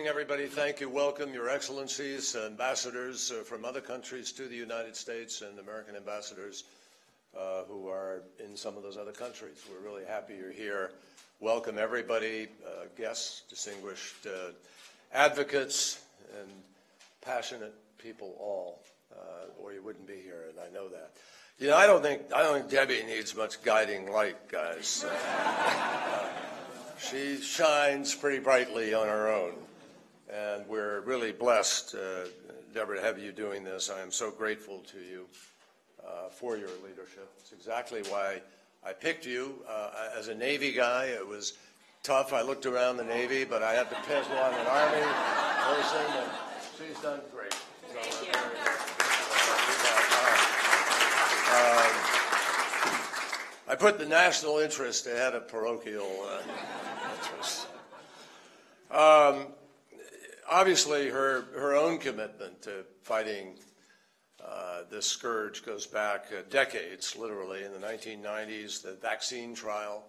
evening, everybody. Thank you. Welcome, Your Excellencies, ambassadors from other countries to the United States, and American ambassadors who are in some of those other countries. We're really happy you're here. Welcome, everybody, guests, distinguished advocates, and passionate people all, or you wouldn't be here, and I know that. You know, I don't think Debbie needs much guiding light, guys. She shines pretty brightly on her own, and we're really blessed, Deborah, to have you doing this. I am so grateful to you for your leadership. It's exactly why I picked you. As a Navy guy, it was tough. I looked around the Navy, but I had to pick one, an Army person, and she's done great. So thank you. I put the national interest ahead of parochial interest. Obviously, her own commitment to fighting this scourge goes back decades, literally. In the 1990s, the vaccine trial,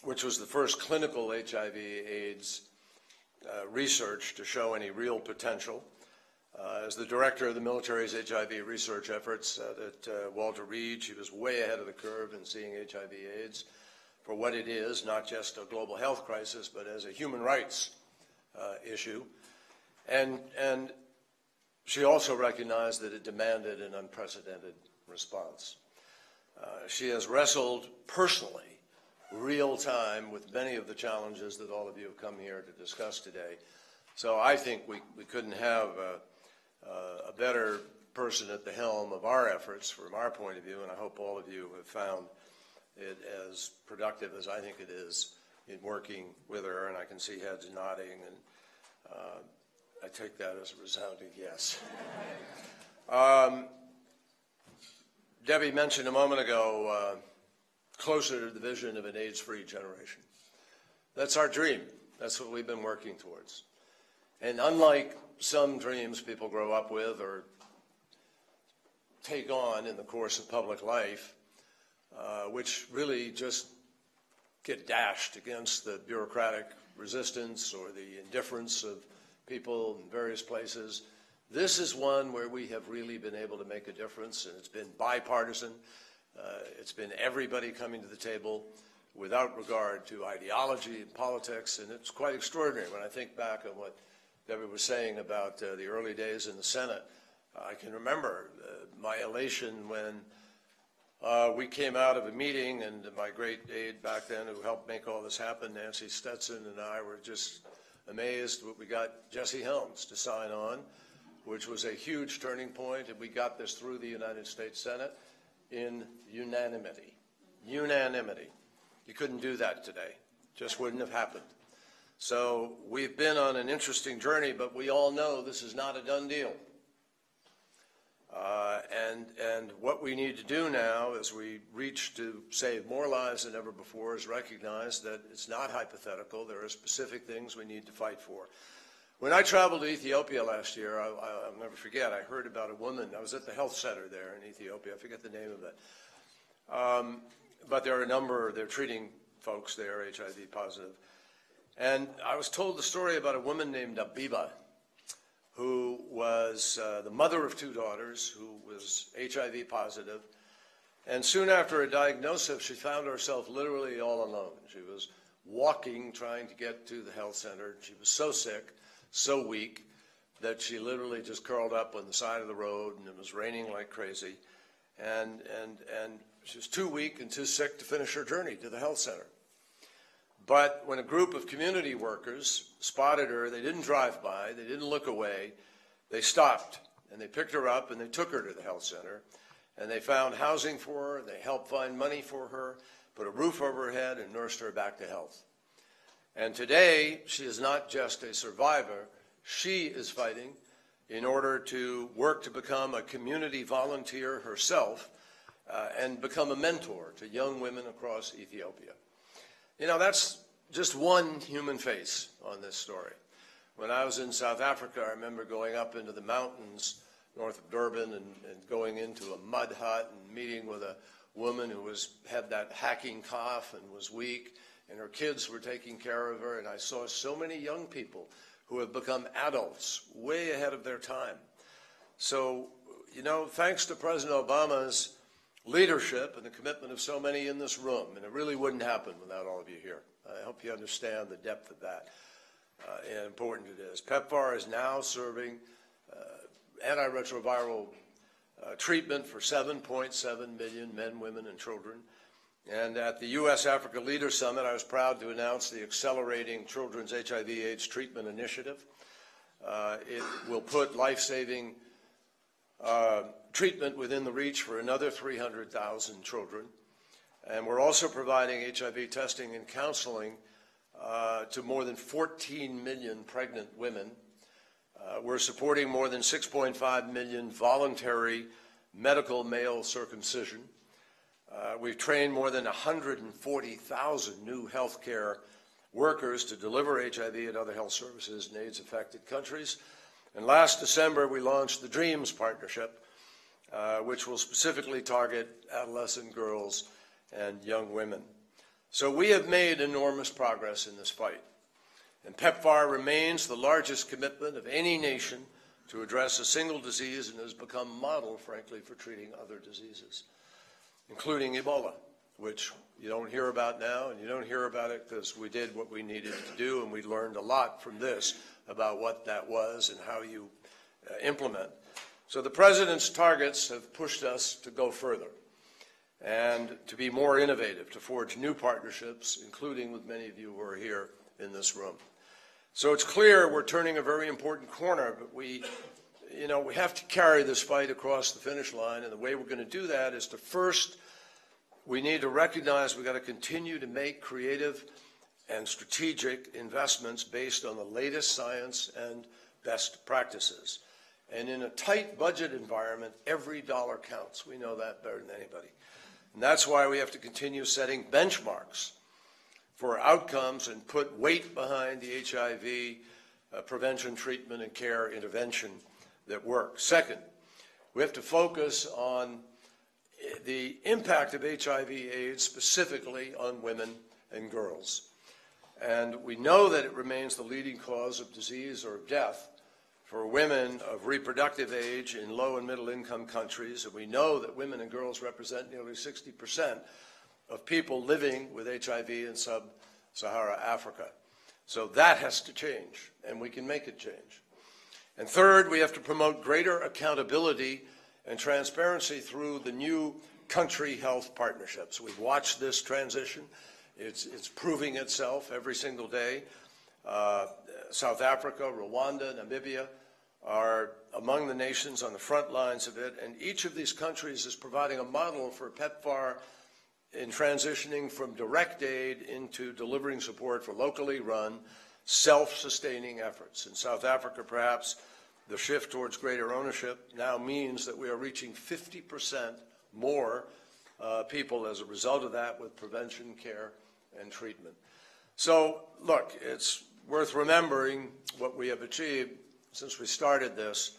which was the first clinical HIV/AIDS research to show any real potential. As the director of the military's HIV research efforts at Walter Reed, she was way ahead of the curve in seeing HIV/AIDS for what it is, not just a global health crisis, but as a human rights issue. And she also recognized that it demanded an unprecedented response. She has wrestled personally, real time, with many of the challenges that all of you have come here to discuss today. So I think we couldn't have a better person at the helm of our efforts from our point of view, and I hope all of you have found it as productive as I think it is in working with her, and I can see heads nodding, and I take that as a resounding yes. Debbie mentioned a moment ago, closer to the vision of an AIDS-free generation. That's our dream. That's what we've been working towards. And unlike some dreams people grow up with or take on in the course of public life, which really just get dashed against the bureaucratic resistance or the indifference of people in various places, this is one where we have really been able to make a difference, and it's been bipartisan. It's been everybody coming to the table without regard to ideology and politics, and it's quite extraordinary. When I think back on what Debbie was saying about the early days in the Senate, I can remember my elation when we came out of a meeting, and my great aide back then who helped make all this happen, Nancy Stetson, and I were just amazed that we got Jesse Helms to sign on, which was a huge turning point, and we got this through the United States Senate in unanimity. Unanimity. You couldn't do that today. Just wouldn't have happened. So we've been on an interesting journey, but we all know this is not a done deal. And what we need to do now as we reach to save more lives than ever before is recognize that it's not hypothetical. There are specific things we need to fight for. When I traveled to Ethiopia last year, I'll never forget, I heard about a woman. I was at the health center there in Ethiopia. I forget the name of it. But there are a number, they're treating folks there, HIV positive. And I was told the story about a woman named Abiba, who was the mother of 2 daughters, who was HIV positive. And soon after her diagnosis, she found herself literally all alone. She was walking, trying to get to the health center. She was so sick, so weak, that she literally just curled up on the side of the road, and it was raining like crazy. And she was too weak and too sick to finish her journey to the health center. But when a group of community workers spotted her, they didn't drive by, they didn't look away, they stopped, and they picked her up and they took her to the health center, and they found housing for her, they helped find money for her, put a roof over her head, and nursed her back to health. And today, she is not just a survivor, she is fighting in order to work to become a community volunteer herself and become a mentor to young women across Ethiopia. You know, that's just one human face on this story. When I was in South Africa, I remember going up into the mountains north of Durban and going into a mud hut and meeting with a woman who had that hacking cough and was weak, and her kids were taking care of her, and I saw so many young people who have become adults way ahead of their time. So, you know, thanks to President Obama's leadership and the commitment of so many in this room, and it really wouldn't happen without all of you here. I hope you understand the depth of that and important it is. PEPFAR is now serving antiretroviral treatment for 7.7 million men, women, and children. And at the U.S.-Africa Leaders Summit, I was proud to announce the Accelerating Children's HIV/AIDS Treatment Initiative. It will put life-saving treatment within the reach for another 300,000 children. And we're also providing HIV testing and counseling to more than 14 million pregnant women. We're supporting more than 6.5 million voluntary medical male circumcision. We've trained more than 140,000 new healthcare workers to deliver HIV and other health services in AIDS-affected countries. And last December, we launched the DREAMS Partnership, which will specifically target adolescent girls and young women. So we have made enormous progress in this fight. And PEPFAR remains the largest commitment of any nation to address a single disease and has become model, frankly, for treating other diseases, including Ebola, which you don't hear about now, and you don't hear about it because we did what we needed to do, and we learned a lot from this about what that was and how you implement. So the President's targets have pushed us to go further and to be more innovative, to forge new partnerships, including with many of you who are here in this room. So it's clear we're turning a very important corner, but we have to carry this fight across the finish line, and the way we're going to do that is to first, we need to recognize we've got to continue to make creative and strategic investments based on the latest science and best practices. And in a tight budget environment, every dollar counts. We know that better than anybody. And that's why we have to continue setting benchmarks for outcomes and put weight behind the HIV prevention, treatment, and care intervention that work. Second, we have to focus on the impact of HIV/AIDS specifically on women and girls. And we know that it remains the leading cause of disease or death for women of reproductive age in low and middle income countries. And we know that women and girls represent nearly 60% of people living with HIV in sub-Saharan Africa. So that has to change, and we can make it change. And third, we have to promote greater accountability and transparency through the new country health partnerships. We've watched this transition. It's proving itself every single day. South Africa, Rwanda, Namibia are among the nations on the front lines of it, and each of these countries is providing a model for PEPFAR in transitioning from direct aid into delivering support for locally run, self-sustaining efforts. In South Africa, perhaps, the shift towards greater ownership now means that we are reaching 50% more people as a result of that with prevention, care, and treatment. So, look, it's worth remembering what we have achieved since we started this.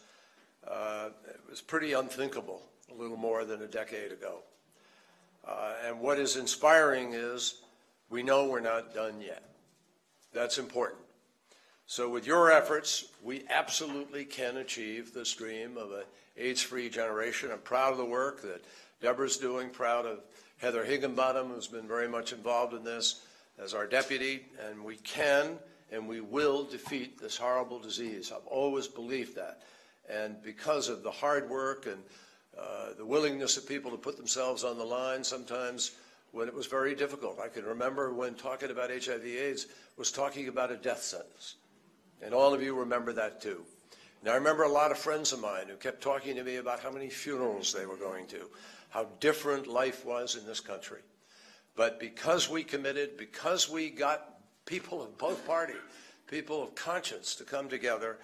It was pretty unthinkable a little more than a decade ago. And what is inspiring is we know we're not done yet. That's important. So with your efforts, we absolutely can achieve this dream of an AIDS-free generation. I'm proud of the work that Deborah's doing, proud of Heather Higginbottom, who's been very much involved in this as our deputy, and we can and we will defeat this horrible disease. I've always believed that. And because of the hard work and the willingness of people to put themselves on the line sometimes when it was very difficult. I can remember when talking about HIV/AIDS was talking about a death sentence. And all of you remember that too. And I remember a lot of friends of mine who kept talking to me about how many funerals they were going to, how different life was in this country. But because we committed, because we got people of both parties, people of conscience to come together,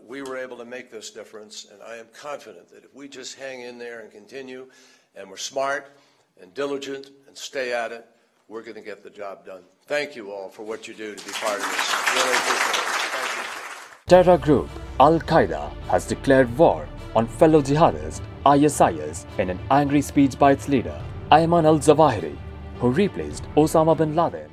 we were able to make this difference, and I am confident that if we just hang in there and continue, and we're smart and diligent and stay at it, we're going to get the job done. Thank you all for what you do to be part of this. Really appreciate it. Thank you. Terror group Al-Qaeda has declared war on fellow jihadists ISIS in an angry speech by its leader, Ayman al-Zawahiri. who replaced Osama bin Laden.